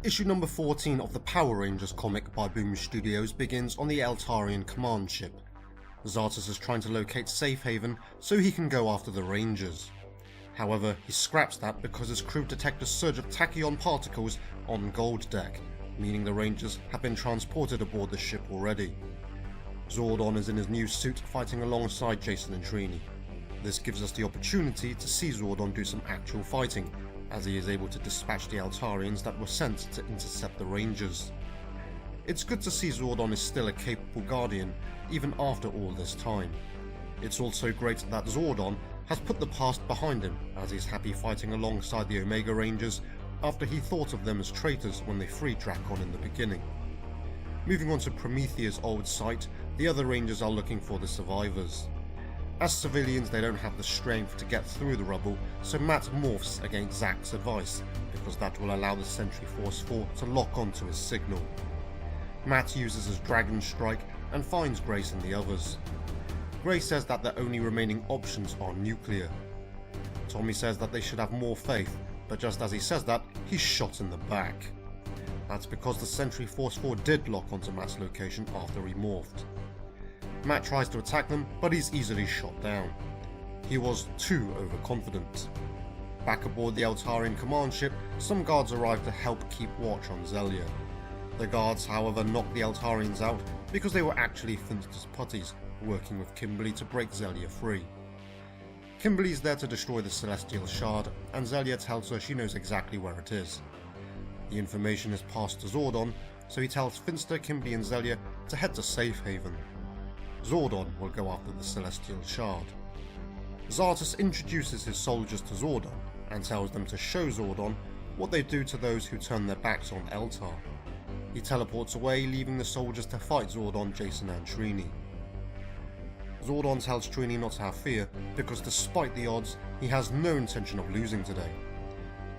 Issue number 14 of the Power Rangers comic by Boom Studios begins on the Eltarian command ship. Zartus is trying to locate Safe Haven so he can go after the Rangers. However, he scraps that because his crew detect a surge of tachyon particles on Gold Deck, meaning the Rangers have been transported aboard the ship already. Zordon is in his new suit fighting alongside Jason and Trini. This gives us the opportunity to see Zordon do some actual fighting, as he is able to dispatch the Eltarians that were sent to intercept the Rangers. It's good to see Zordon is still a capable Guardian, even after all this time. It's also great that Zordon has put the past behind him, as he's happy fighting alongside the Omega Rangers after he thought of them as traitors when they freed Drakon in the beginning. Moving on to Promethea's old site, the other Rangers are looking for the survivors. As civilians, they don't have the strength to get through the rubble, so Matt morphs against Zack's advice, because that will allow the Sentry Force 4 to lock onto his signal. Matt uses his Dragon Strike and finds Grace and the others. Grace says that their only remaining options are nuclear. Tommy says that they should have more faith, but just as he says that, he's shot in the back. That's because the Sentry Force 4 did lock onto Matt's location after he morphed. Matt tries to attack them, but he's easily shot down. He was too overconfident. Back aboard the Eltarian command ship, some guards arrive to help keep watch on Zelia. The guards, however, knock the Eltarians out because they were actually Finster's putties, working with Kimberly to break Zelia free. Kimberly's there to destroy the Celestial Shard, and Zelia tells her she knows exactly where it is. The information is passed to Zordon, so he tells Finster, Kimberly and Zelia to head to Safe Haven. Zordon will go after the Celestial Shard. Zartus introduces his soldiers to Zordon and tells them to show Zordon what they do to those who turn their backs on Eltar. He teleports away, leaving the soldiers to fight Zordon, Jason and Trini. Zordon tells Trini not to have fear because despite the odds, he has no intention of losing today.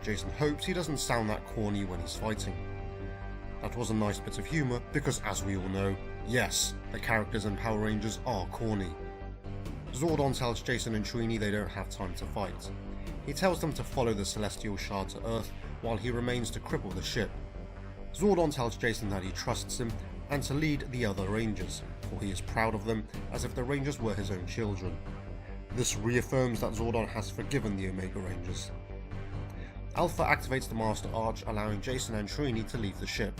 Jason hopes he doesn't sound that corny when he's fighting. That was a nice bit of humour because, as we all know, yes, the characters in Power Rangers are corny. Zordon tells Jason and Trini they don't have time to fight. He tells them to follow the Celestial Shard to Earth while he remains to cripple the ship. Zordon tells Jason that he trusts him and to lead the other Rangers, for he is proud of them as if the Rangers were his own children. This reaffirms that Zordon has forgiven the Omega Rangers. Alpha activates the Master Arch, allowing Jason and Trini to leave the ship.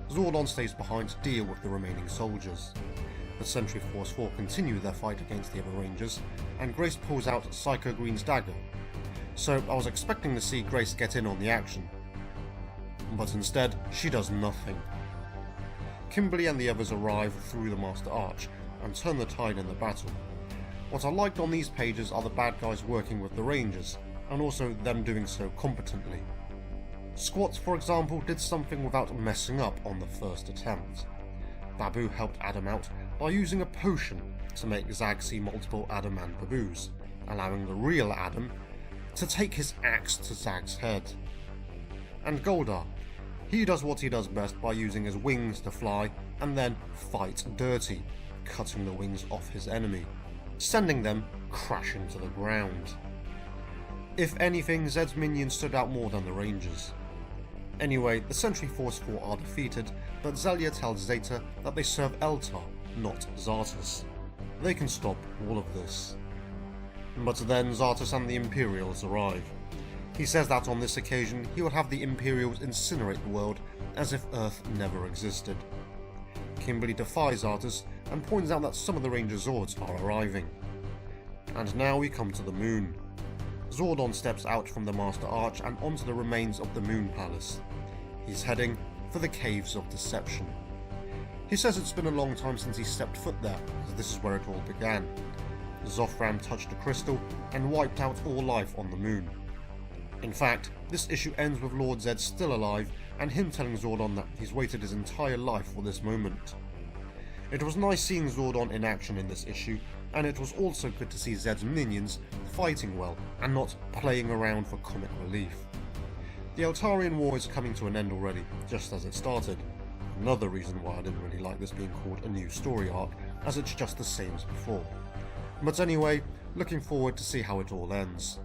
Zordon stays behind to deal with the remaining soldiers. The Sentry Force 4 continue their fight against the other Rangers, and Grace pulls out Psycho Green's dagger. So I was expecting to see Grace get in on the action. But instead, she does nothing. Kimberly and the others arrive through the Master Arch, and turn the tide in the battle. What I liked on these pages are the bad guys working with the Rangers, and also them doing so competently. Squat, for example, did something without messing up on the first attempt. Babu helped Adam out by using a potion to make Zag see multiple Adam and Babu's, allowing the real Adam to take his axe to Zag's head. And Goldar, he does what he does best by using his wings to fly and then fight dirty, cutting the wings off his enemy, sending them crashing to the ground. If anything, Zed's minions stood out more than the Rangers. Anyway, the Sentry Force 4 are defeated, but Zelia tells Zeta that they serve Eltar, not Zartus. They can stop all of this. But then Zartus and the Imperials arrive. He says that on this occasion he will have the Imperials incinerate the world as if Earth never existed. Kimberly defies Zartus and points out that some of the Ranger Zords are arriving. And now we come to the moon. Zordon steps out from the Master Arch and onto the remains of the Moon Palace. He's heading for the Caves of Deception. He says it's been a long time since he stepped foot there, as this is where it all began. Zofran touched a crystal and wiped out all life on the moon. In fact, this issue ends with Lord Zed still alive and him telling Zordon that he's waited his entire life for this moment. It was nice seeing Zordon in action in this issue, and it was also good to see Zed's minions fighting well and not playing around for comic relief. The Eltarian War is coming to an end already, just as it started. Another reason why I didn't really like this being called a new story arc, as it's just the same as before. But anyway, looking forward to see how it all ends.